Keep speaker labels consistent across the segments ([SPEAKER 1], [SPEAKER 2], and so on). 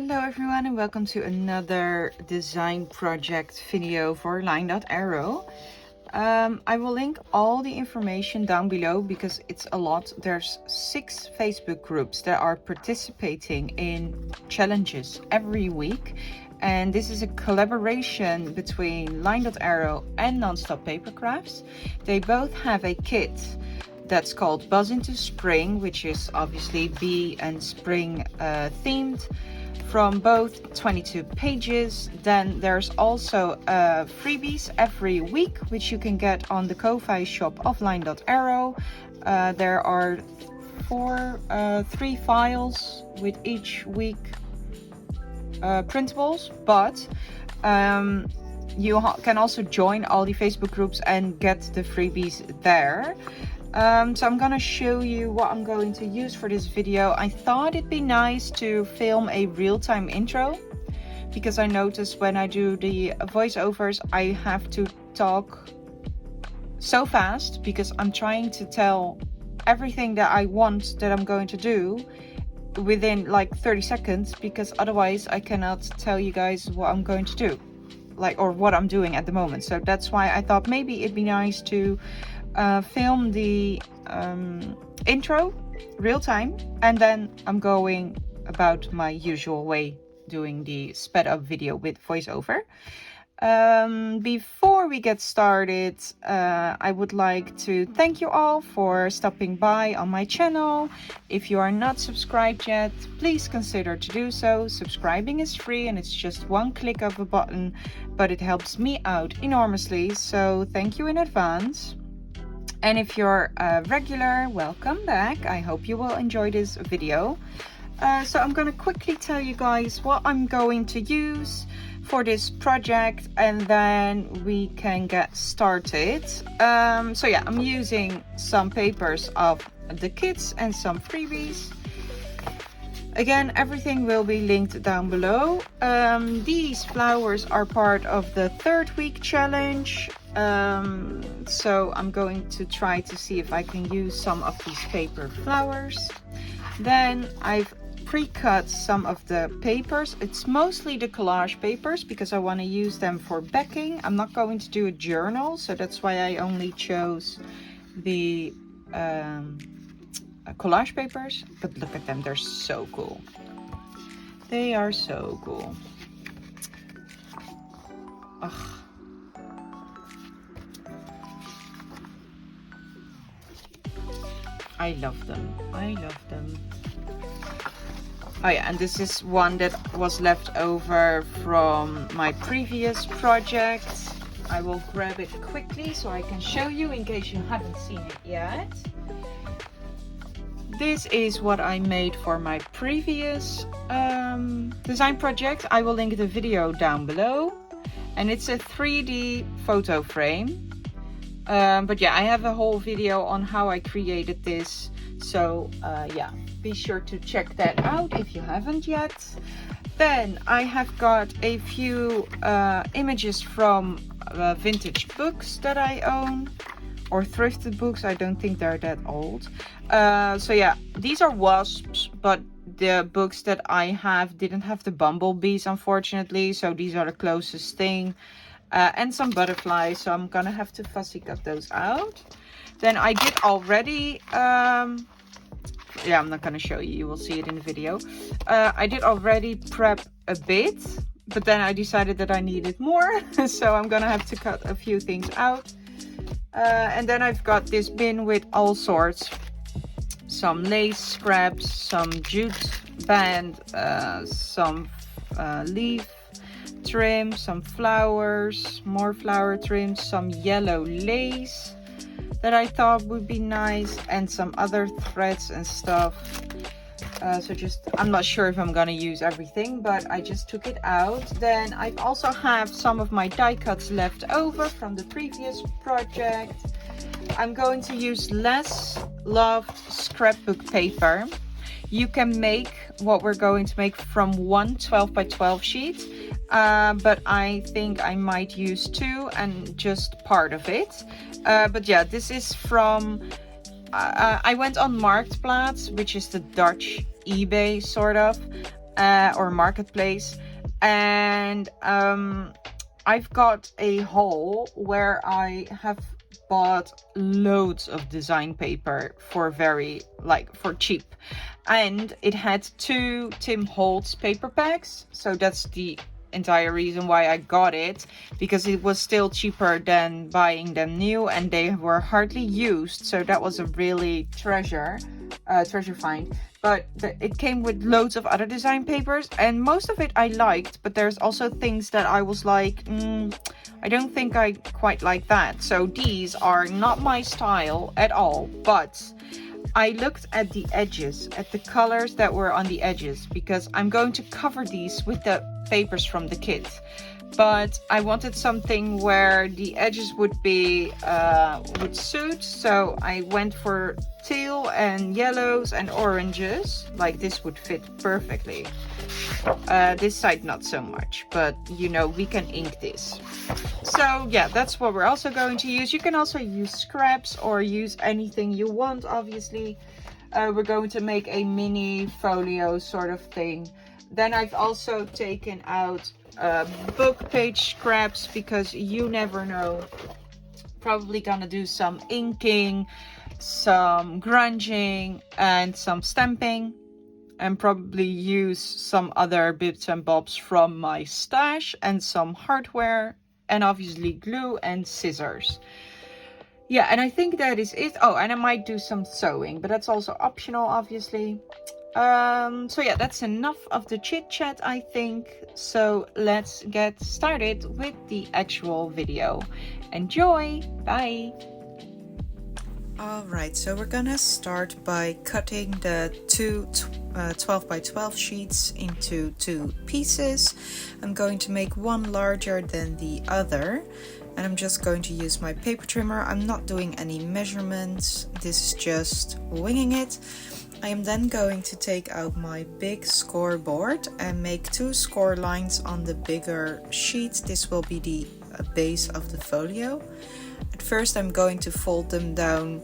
[SPEAKER 1] Hello everyone and welcome to another design project video for LineDotArrow. I will link all the information down below because it's a lot. There's 6 Facebook groups that are participating in challenges every week. And this is a collaboration between LineDotArrow and Nonstop Papercrafts. They both have a kit that's called Buzz into Spring, which is obviously bee and spring themed, from both 22 pages. Then there's also freebies every week, which you can get on the Ko-Fi shop of LineDotArrow. There are 3 files with each week printables, but you can also join all the Facebook groups and get the freebies there. So I'm gonna show you what I'm going to use for this video. I thought it'd be nice to film a real-time intro because I noticed when I do the voiceovers I have to talk so fast because I'm trying to tell everything that I want that I'm going to do within like 30 seconds, because otherwise I cannot tell you guys what I'm going to do, or what I'm doing at the moment. So that's why I thought maybe it'd be nice to film the intro real time, and then I'm going about my usual way doing the sped up video with voiceover. Before we get started, I would like to thank you all for stopping by on my channel. If you are not subscribed yet, please consider to do so. Subscribing is free and it's just one click of a button, but it helps me out enormously, so thank you in advance. And if you're a regular, welcome back. I hope you will enjoy this video. So I'm going to quickly tell you guys what I'm going to use for this project, and then we can get started. So yeah, I'm using some papers of the kits and some freebies. Again, everything will be linked down below. These flowers are part of the 3rd week challenge. So I'm going to try to see if I can use some of these paper flowers. Then I've pre-cut some of the papers. It's mostly the collage papers because I want to use them for backing. I'm not going to do a journal, so that's why I only chose the collage papers. But look at them, they're so cool. They are so cool. Ugh. I love them. I love them. Oh yeah, and this is one that was left over from my previous project. I will grab it quickly so I can show you in case you haven't seen it yet. This is what I made for my previous design project. I will link the video down below. And it's a 3D photo frame. But yeah, I have a whole video on how I created this. So yeah, be sure to check that out if you haven't yet. Then I have got a few images from vintage books that I own, or thrifted books. I don't think they're that old. So yeah, these are wasps, but the books that I have didn't have the bumblebees, unfortunately. So these are the closest thing. And some butterflies, so I'm gonna have to fussy cut those out. Then I did already, yeah, I'm not gonna show you, you will see it in the video. I did already prep a bit, but then I decided that I needed more, so I'm gonna have to cut a few things out. And then I've got this bin with all sorts. Some lace scraps, some jute band, some leaf trim, some flowers, more flower trims, some yellow lace that I thought would be nice, and some other threads and stuff. So I'm not sure if I'm gonna use everything, but I just took it out. Then I also have some of my die cuts left over from the previous project. I'm going to use less loved scrapbook paper. You can make what we're going to make from one 12 by 12 sheet, but I think I might use 2 and just part of it. But yeah, this is from, I went on Marktplaats, which is the Dutch eBay sort of, or marketplace, and I've got a haul where I have bought loads of design paper for for cheap, and it had 2 Tim Holtz paper packs, so that's the entire reason why I got it, because it was still cheaper than buying them new, and they were hardly used, so that was a really treasure find. But it came with loads of other design papers, and most of it I liked, but there's also things that I was like, I don't think I quite like that. So these are not my style at all, but I looked at the edges, at the colors that were on the edges, because I'm going to cover these with the papers from the kit. But I wanted something where the edges would suit, so I went for teal and yellows and oranges. Like this would fit perfectly. This side not so much, but you know, we can ink this. So yeah, that's what we're also going to use. You can also use scraps or use anything you want, obviously. We're going to make a mini folio sort of thing. Then I've also taken out book page scraps, because you never know. Probably gonna do some inking, some grunging, and some stamping, and probably use some other bits and bobs from my stash, and some hardware, and obviously glue and scissors. Yeah, and I think that is it. Oh, and I might do some sewing, but that's also optional, obviously. So yeah, that's enough of the chit chat, I think. So let's get started with the actual video. Enjoy! Bye! Alright, so we're gonna start by cutting the two 12 by 12 sheets into 2 pieces. I'm going to make one larger than the other, and I'm just going to use my paper trimmer. I'm not doing any measurements, this is just winging it. I am then going to take out my big scoreboard and make 2 score lines on the bigger sheet. This will be the base of the folio. At first I'm going to fold them down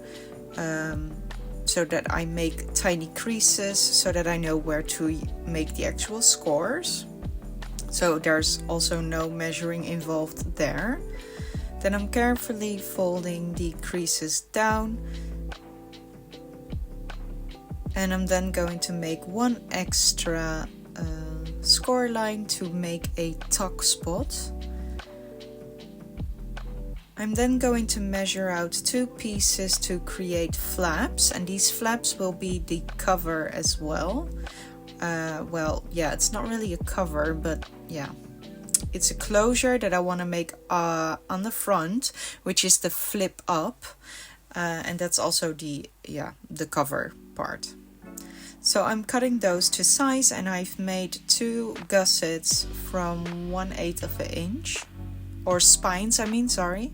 [SPEAKER 1] so that I make tiny creases, so that I know where to make the actual scores. So there's also no measuring involved there. Then I'm carefully folding the creases down. And I'm then going to make 1 extra score line to make a tuck spot. I'm then going to measure out 2 pieces to create flaps, and these flaps will be the cover as well. Well, yeah, it's not really a cover, but yeah. It's a closure that I want to make on the front, which is the flip up. And that's also the cover part. So I'm cutting those to size, and I've made 2 gussets from 1/8 of an inch, or spines, sorry.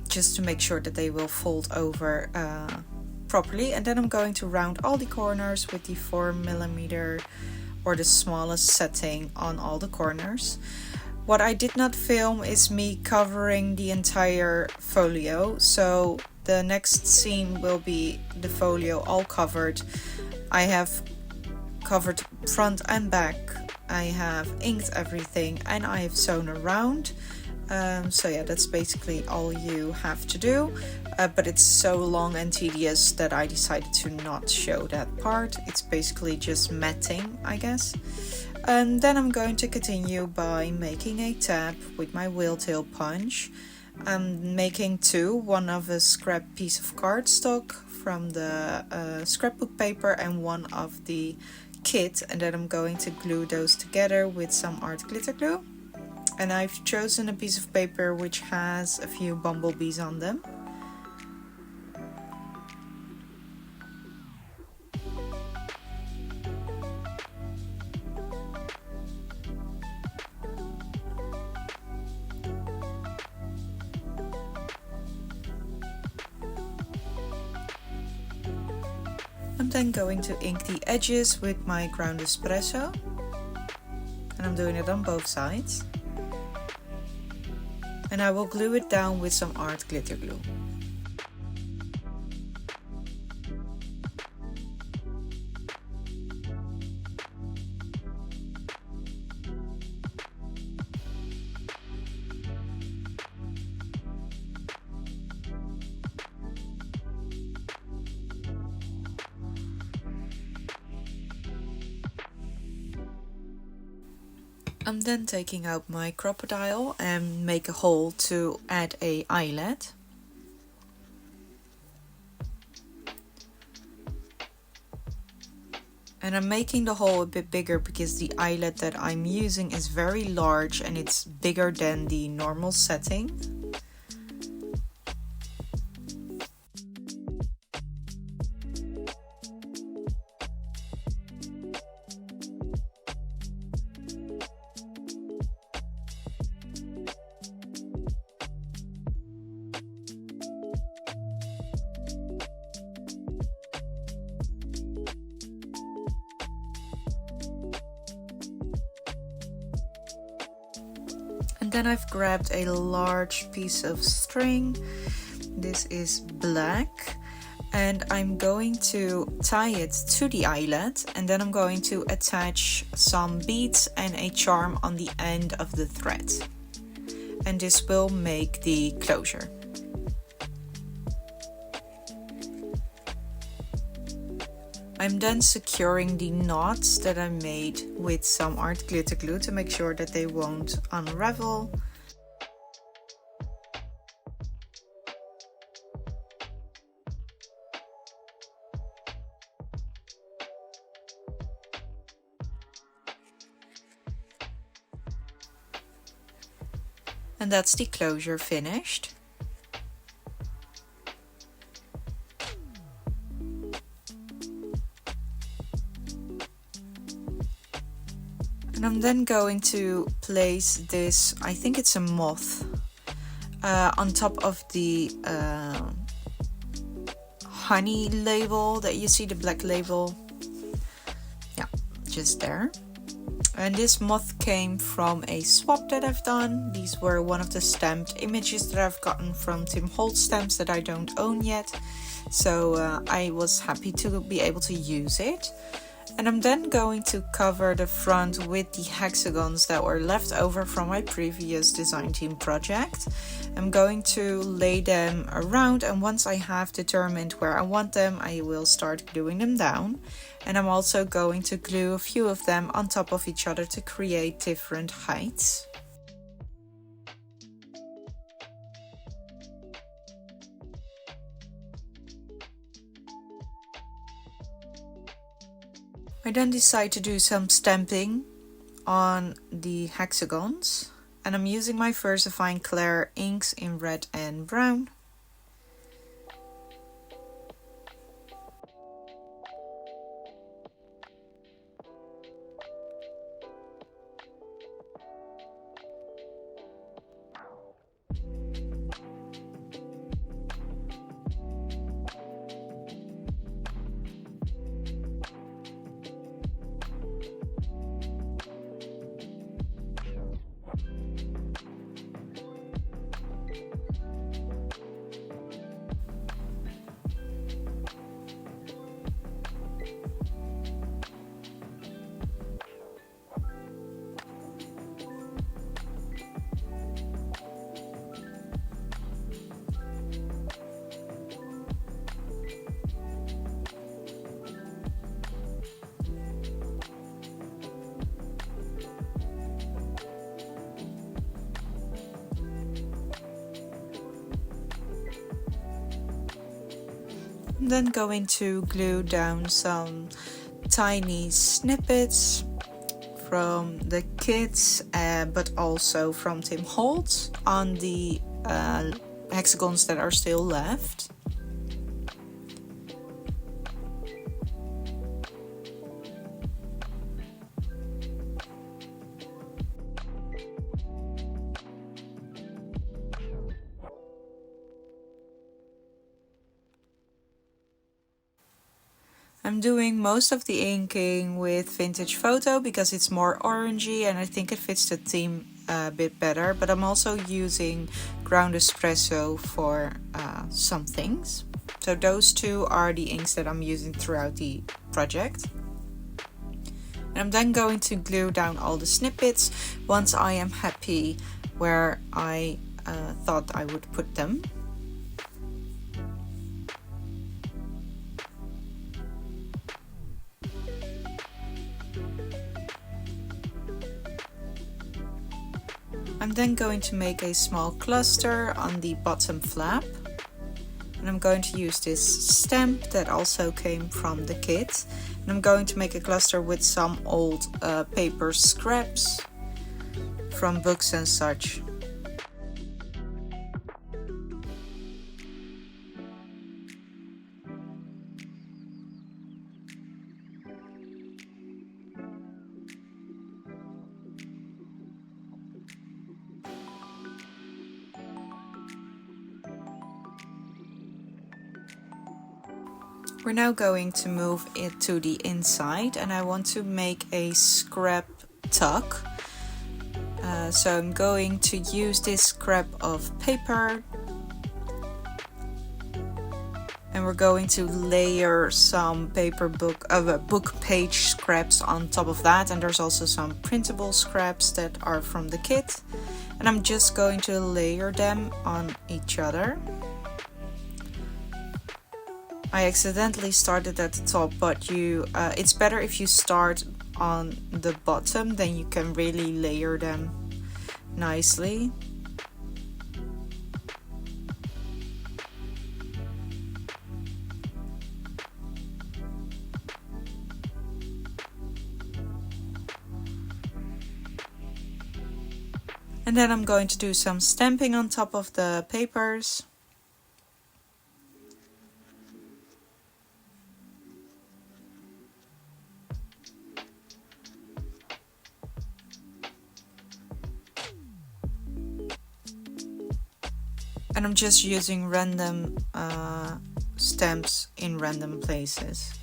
[SPEAKER 1] Just to make sure that they will fold over properly. And then I'm going to round all the corners with the 4mm or the smallest setting on all the corners. What I did not film is me covering the entire folio, so the next scene will be the folio all covered. I have covered front and back, I have inked everything, and I have sewn around. So yeah, that's basically all you have to do, but it's so long and tedious that I decided to not show that part. It's basically just matting, I guess. And then I'm going to continue by making a tab with my wheel tail punch. I'm making 2, one of a scrap piece of cardstock from the scrapbook paper and one of the kit, and then I'm going to glue those together with some art glitter glue. And I've chosen a piece of paper which has a few bumblebees on them. I'm then going to ink the edges with my ground espresso, and I'm doing it on both sides. And I will glue it down with some art glitter glue. I'm then taking out my crocodile and make a hole to add a eyelet. And I'm making the hole a bit bigger because the eyelet that I'm using is very large and it's bigger than the normal setting. And then I've grabbed a large piece of string. This is black. And I'm going to tie it to the eyelet. And then I'm going to attach some beads and a charm on the end of the thread. And this will make the closure. I'm then securing the knots that I made with some art glitter glue to make sure that they won't unravel. And that's the closure finished. And I'm then going to place this, I think it's a moth, on top of the honey label that you see, the black label. Yeah, just there. And this moth came from a swap that I've done. These were one of the stamped images that I've gotten from Tim Holtz stamps that I don't own yet. So I was happy to be able to use it. And I'm then going to cover the front with the hexagons that were left over from my previous design team project. I'm going to lay them around, and once I have determined where I want them, I will start gluing them down. And I'm also going to glue a few of them on top of each other to create different heights. I then decide to do some stamping on the hexagons, and I'm using my VersaFine Clair inks in red and brown. I'm then going to glue down some tiny snippets from the kits, but also from Tim Holtz on the hexagons that are still left. I'm doing most of the inking with Vintage Photo because it's more orangey and I think it fits the theme a bit better, but I'm also using Ground Espresso for some things. So those two are the inks that I'm using throughout the project. And I'm then going to glue down all the snippets once I am happy where I thought I would put them. I'm then going to make a small cluster on the bottom flap. And I'm going to use this stamp that also came from the kit. And I'm going to make a cluster with some old paper scraps from books and such. We're now going to move it to the inside, and I want to make a scrap tuck. So I'm going to use this scrap of paper, and we're going to layer some book page scraps on top of that, and there's also some printable scraps that are from the kit, and I'm just going to layer them on each other. I accidentally started at the top, but it's better if you start on the bottom, then you can really layer them nicely. And then I'm going to do some stamping on top of the papers. And I'm just using random stamps in random places.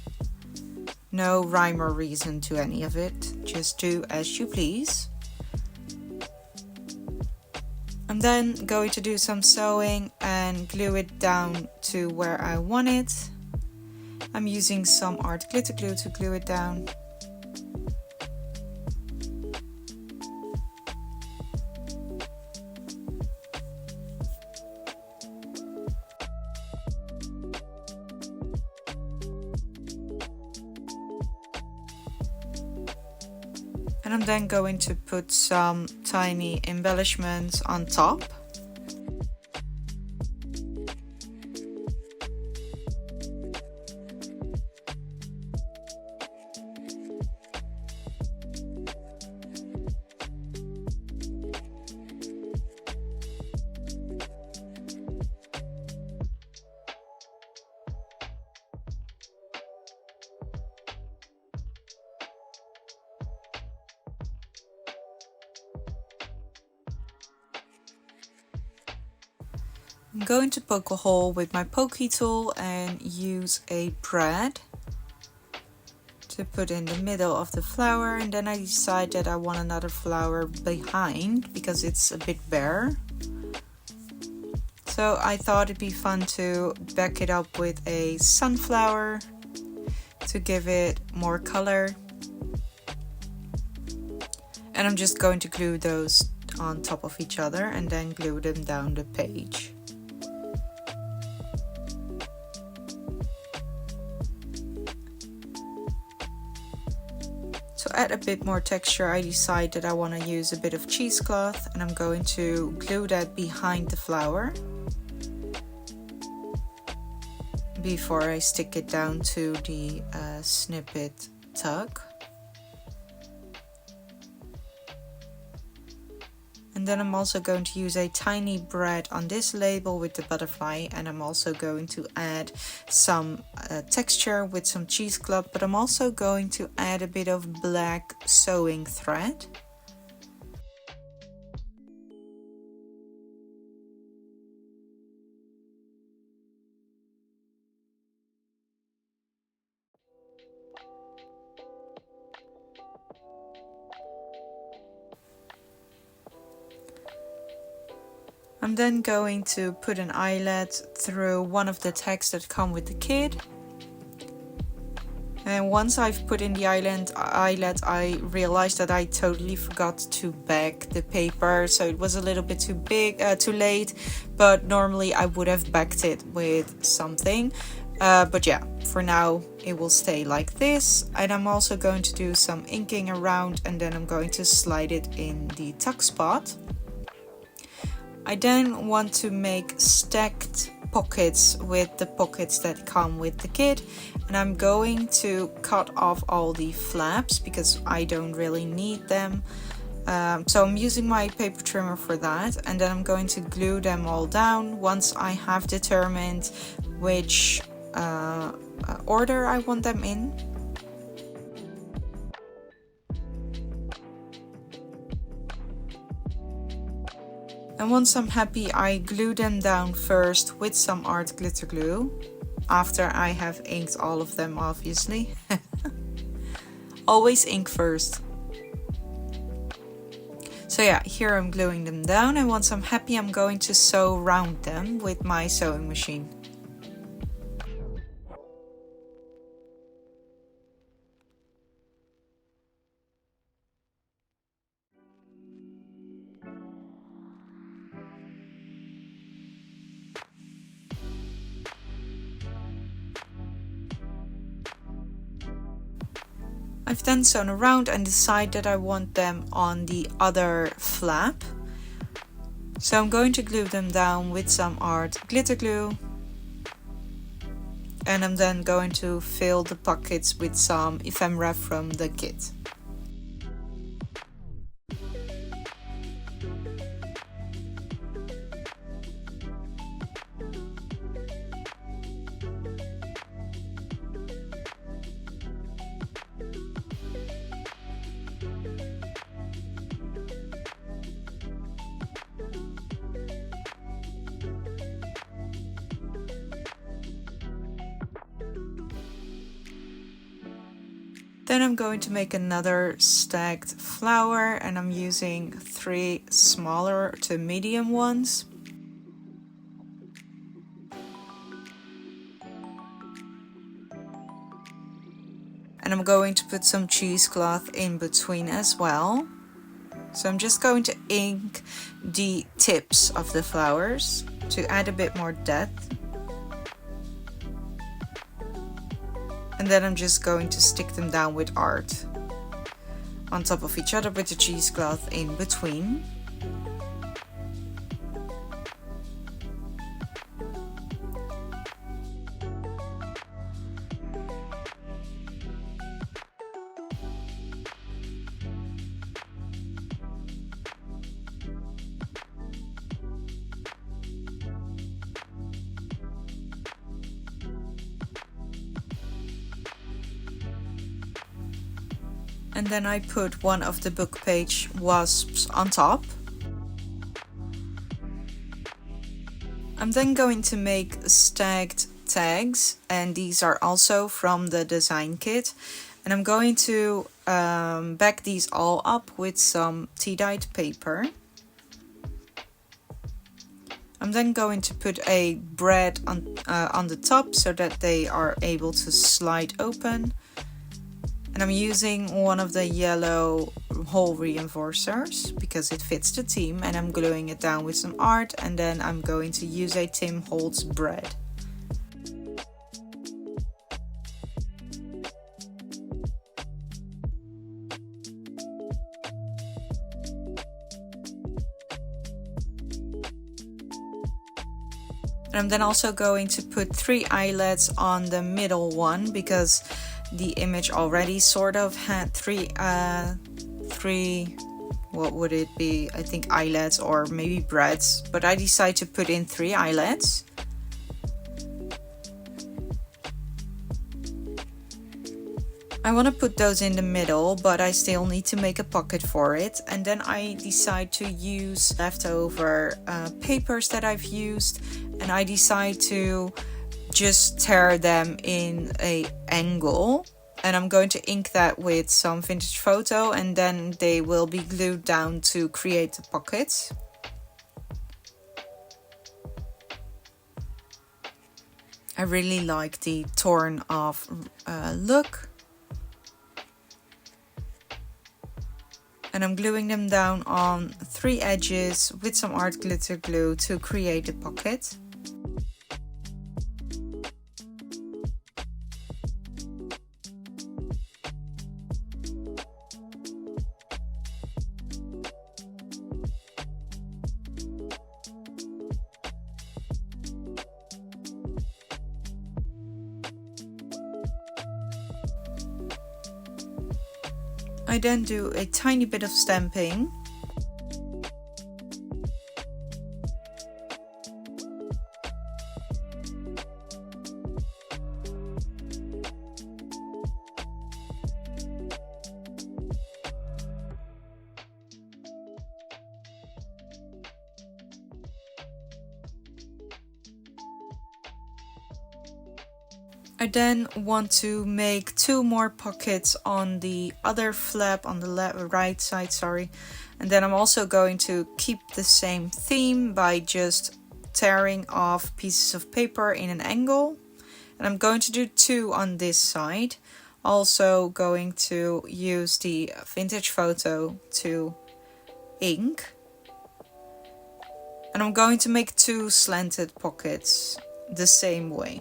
[SPEAKER 1] No rhyme or reason to any of it, just do as you please. I'm then going to do some sewing and glue it down to where I want it. I'm using some art glitter glue to glue it down. And I'm then going to put some tiny embellishments on top. I'm going to poke a hole with my pokey tool and use a brad to put in the middle of the flower, and then I decide that I want another flower behind because it's a bit bare. So I thought it'd be fun to back it up with a sunflower to give it more color. And I'm just going to glue those on top of each other and then glue them down the page. To add a bit more texture, I decide that I want to use a bit of cheesecloth, and I'm going to glue that behind the flower before I stick it down to the snippet tuck. And then I'm also going to use a tiny brad on this label with the butterfly, and I'm also going to add some texture with some cheesecloth, but I'm also going to add a bit of black sewing thread. I'm then going to put an eyelet through one of the tags that come with the kit. And once I've put in the eyelet, I realized that I totally forgot to back the paper, so it was a little bit too late, but normally I would have backed it with something. But yeah, for now it will stay like this. And I'm also going to do some inking around, and then I'm going to slide it in the tuck spot. I then want to make stacked pockets with the pockets that come with the kit, and I'm going to cut off all the flaps because I don't really need them. So I'm using my paper trimmer for that, and then I'm going to glue them all down once I have determined which order I want them in. And once I'm happy, I glue them down first with some art glitter glue, after I have inked all of them, obviously. Always ink first. So yeah, here I'm gluing them down, and once I'm happy, I'm going to sew round them with my sewing machine. I've then sewn around and decided that I want them on the other flap. So I'm going to glue them down with some art glitter glue. And I'm then going to fill the pockets with some ephemera from the kit. Then I'm going to make another stacked flower, and I'm using 3 smaller to medium ones. And I'm going to put some cheesecloth in between as well. So I'm just going to ink the tips of the flowers to add a bit more depth. And then I'm just going to stick them down with art on top of each other with the cheesecloth in between. And then I put one of the book page wasps on top. I'm then going to make stacked tags, and these are also from the design kit. And I'm going to back these all up with some tea-dyed paper. I'm then going to put a brad on the top so that they are able to slide open. And I'm using one of the yellow hole reinforcers because it fits the theme, and I'm gluing it down with some art, and then I'm going to use a Tim Holtz brad. And I'm then also going to put 3 eyelets on the middle one because the image already sort of had three, what would it be? I think eyelets or maybe brads, but I decided to put in 3 eyelets. I want to put those in the middle, but I still need to make a pocket for it. And then I decide to use leftover papers that I've used, and I decide to just tear them in an angle, and I'm going to ink that with some vintage photo, and then they will be glued down to create the pockets. I really like the torn off look. And I'm gluing them down on 3 edges with some art glitter glue to create the pocket. I then do a tiny bit of stamping. I then want to make 2 more pockets on the other flap on the right side, sorry. And then I'm also going to keep the same theme by just tearing off pieces of paper in an angle. And I'm going to do 2 on this side. Also going to use the vintage photo to ink. And I'm going to make 2 slanted pockets the same way.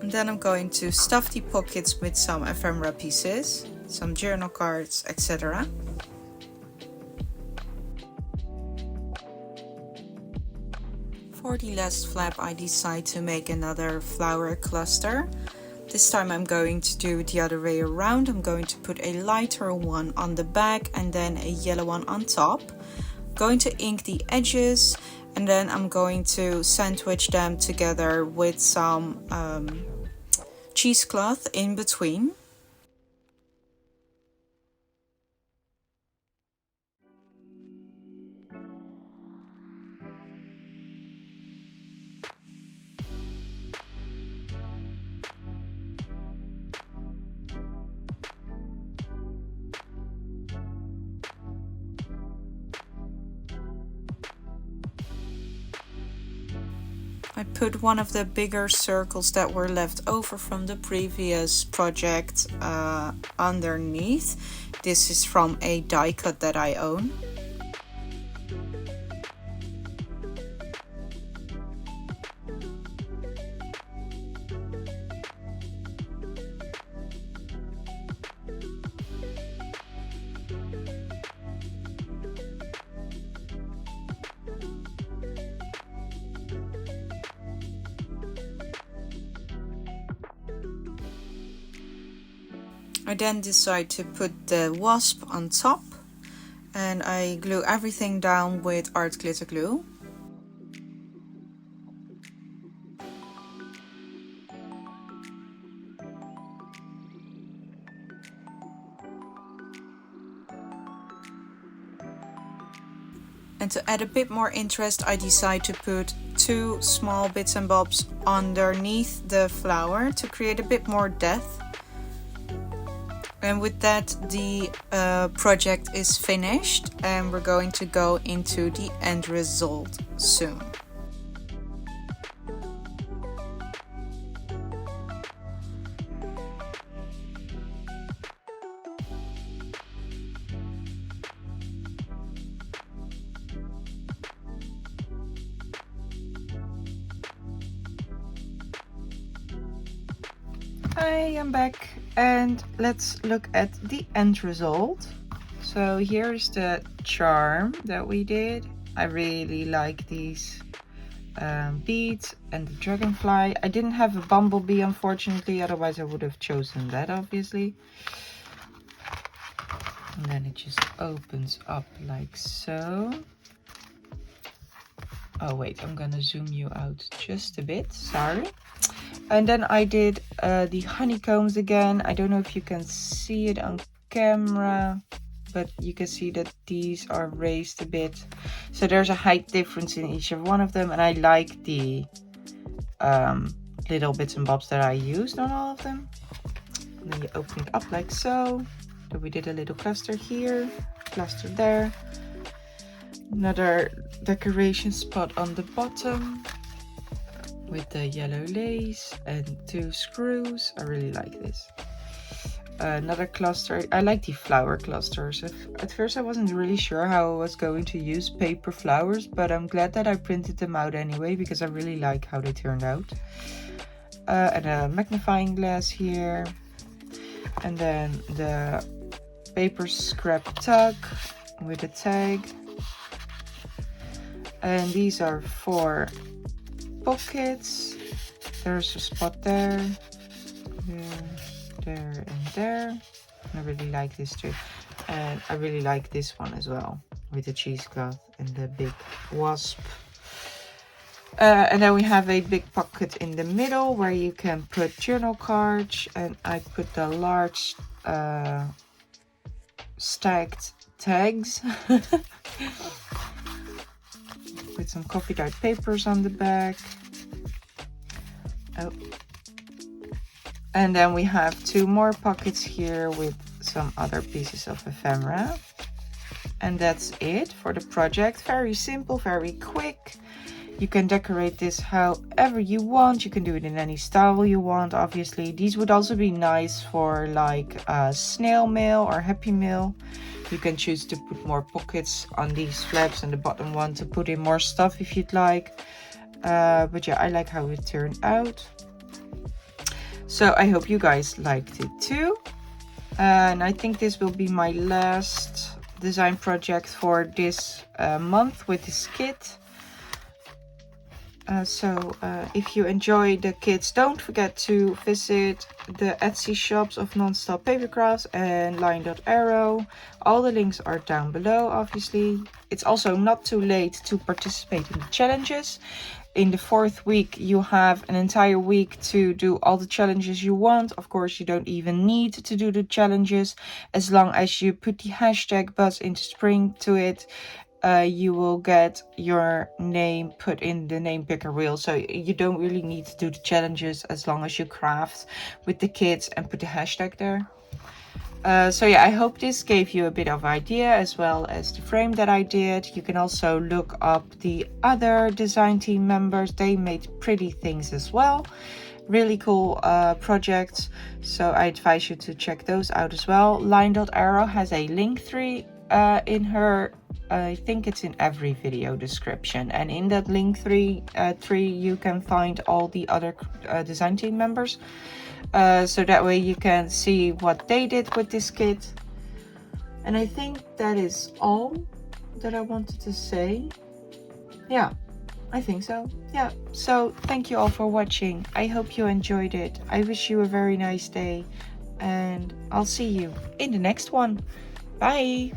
[SPEAKER 1] And then I'm going to stuff the pockets with some ephemera pieces, some journal cards, etc. For the last flap, I decide to make another flower cluster. This time I'm going to do it the other way around. I'm going to put a lighter one on the back and then a yellow one on top. I'm going to ink the edges and then I'm going to sandwich them together with some cheesecloth in between. I put one of the bigger circles that were left over from the previous project underneath. This is from a die cut that I own. I then decide to put the wasp on top and I glue everything down with art glitter glue. And to add a bit more interest, I decide to put 2 small bits and bobs underneath the flower to create a bit more depth. And with that, the project is finished and we're going to go into the end result soon. Hi, I'm back and let's look at the end result. So here's the charm that we did. I really like these beads and the dragonfly. I didn't have a bumblebee unfortunately, otherwise I would have chosen that obviously. And then it just opens up like so. Oh wait, I'm gonna zoom you out just a bit, sorry. And then I did the honeycombs again. I don't know if you can see it on camera, but you can see that these are raised a bit. So there's a height difference in each of one of them. And I like the little bits and bobs that I used on all of them. And then you open it up like so. So we did a little cluster here, cluster there. Another decoration spot on the bottom with the yellow lace and 2 screws. I really like this. Another cluster. I like the flower clusters. At first I wasn't really sure how I was going to use paper flowers, but I'm glad that I printed them out anyway because I really like how they turned out. And a magnifying glass here. And then the paper scrap tag with a tag. And these are 4 pockets. There's a spot there, there and there. I really like this too. And I really like this one as well with the cheesecloth and the big wasp. And then we have a big pocket in the middle where you can put journal cards, and I put the large stacked tags with some coffee dyed papers on the back. Oh. And then we have 2 more pockets here with some other pieces of ephemera. And that's it for the project. Very simple, very quick. You can decorate this however you want. You can do it in any style you want, obviously. These would also be nice for like snail mail or happy mail. You can choose to put more pockets on these flaps and the bottom one to put in more stuff if you'd like. But yeah, I like how it turned out. So I hope you guys liked it too. And I think this will be my last design project for this month with this kit. If you enjoy the kits, don't forget to visit the Etsy shops of Nonstop Papercrafts and LineDotArrow. All the links are down below, obviously. It's also not too late to participate in the challenges. In the 4th week, you have an entire week to do all the challenges you want. Of course, you don't even need to do the challenges. As long as you put the hashtag Buzz into Spring to it, you will get your name put in the name picker wheel. So you don't really need to do the challenges as long as you craft with the kits and put the hashtag there. So yeah, I hope this gave you a bit of idea as well as the frame that I did. You can also look up the other design team members. They made pretty things as well. Really cool projects. So I advise you to check those out as well. LineDotArrow has a link tree in her, I think it's in every video description, and in that link tree you can find all the other design team members, so that way you can see what they did with this kit. And I think that is all that I wanted to say. Yeah, I think so. Yeah, so thank you all for watching. I hope you enjoyed it. I wish you a very nice day, and I'll see you in the next one. Bye.